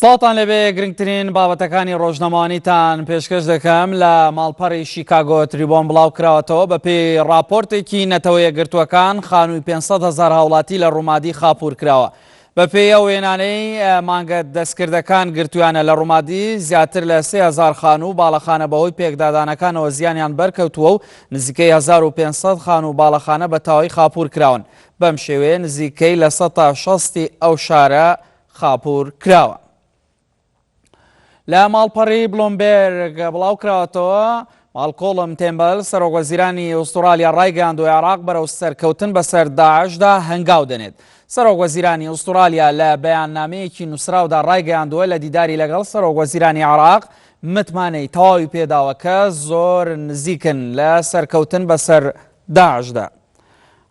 سڵاتان لەبێ گرنگترین بابەتەکانی ڕۆژنەمانیتان پێشکەش دەکەم لە ماڵپەڕی شیکاگۆ تریبۆن بڵاو کراوەتەوە بە پێی راپۆرتێکی نەتەوە یەکگرتووەکان خانووی 500,000 هاوڵاتی لە ڕوومادی خاپوور کراوە. بە پێی ئەو وێنانەی مانگە دەستکردەکان گرتویانە لە ڕوومادی زیاتر لە 3,000 خانوو باڵەخانە بەهۆی پێکدادانەکانەوە زیانیان بەرکەوتووە و نزیکەی 1500 خانوو باڵەخانە بە تاوای خاپوور کراون. بەم شێوەیە نزیکەی لە 160 ئەو شارە خاپوور کراوە. لە ماڵپەڕی بلۆمبێرگ بڵاو کراوەتەوە ماڵکۆڵم تێمبەل سەرۆکوەزیرانی ئوستورالیا ڕایگەیاندووە عێراق بەرەو سەرکەوتن بەسەر داعشدا هەنگاو دەنێت. سەرۆکوەزیرانی ئوستورالیا لە بەیاننامەیەکی نووسراودا ڕایگەیاندووە لە دیداری لەگەڵ سەرۆکوەزیرانی عێراق متمانەی تەواوی پێداوە کە زۆر نزیکن لە سەرکەوتن بەسەر داعشدا.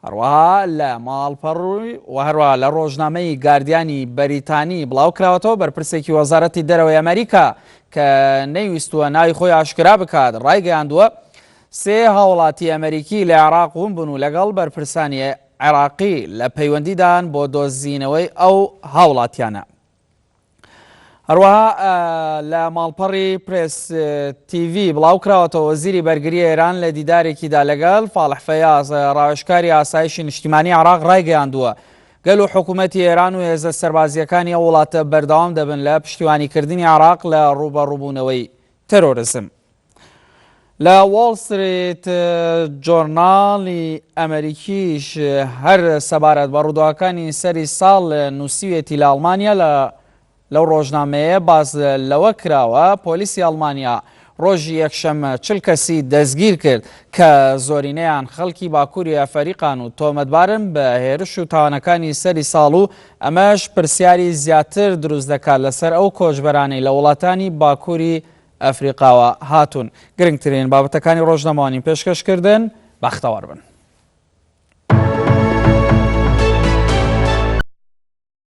هەروەها لە ماڵپەڕی و هەروەها لە ڕۆژنامەی گاردیانی بەریتانی بڵاو کراوەتەوە بەرپرسێکی وەزارەتی دەرەوەی ئەمریکا کە نەیویستووە ناوی خۆی ئاشکرا بکات ڕایگەیاندووە 3 هاوڵاتی ئەمریکی لە عێراق ون بوون و لەگەڵ بەرپرسانی عێراقی لە پەیوەندیدان بۆ دۆزینەوەی ئەو هاوڵاتیانە. هەروەها لە ماڵپەڕی پرێس تیڤ بڵاو کراوەتەوە وەزیری بەرگریە ئێران لە دیدارێکیدا لەگەڵ فاڵح فەیاز ڕاوێژکاری ئاسایشی نیشتیمانی عێراق ڕایگەیاندووە گەل و حکوومەتی ئێران و هێزە سەربازیەکانی ئەو وڵاتە بەردەوام دەبن لە پشتیوانیکردنی عێراق لە ڕوبەڕووبوونەوەی تەرۆریزم. لە واڵ ستریت جۆرناڵی ئەمریکیش هەر سەبارەت بە ڕووداوەکانی سەری ساڵ نووسیوێتی لە ئەڵمانیا لەو ڕۆژنامەیە باز لەوە کراوە پۆلیسی ئەڵمانیا ڕۆژی یەکشەممە 40 کەسی دەستگیر کرد کە زۆرینەیان خەڵکی باکووری ئەفریقان و تۆمەتبارن بە هێرش و تاوانەکانی سەری ساڵ و ئەمەش پرسیاری زیاتر دروست دەکات لەسەر ئەو کۆچبەرانەی لە وڵاتانی باکووری ئەفریقاوە هاتوون. گرنگترین بابەتەکانی ڕۆژنامەوانی پێشکەشکردن بەختەوەر بن.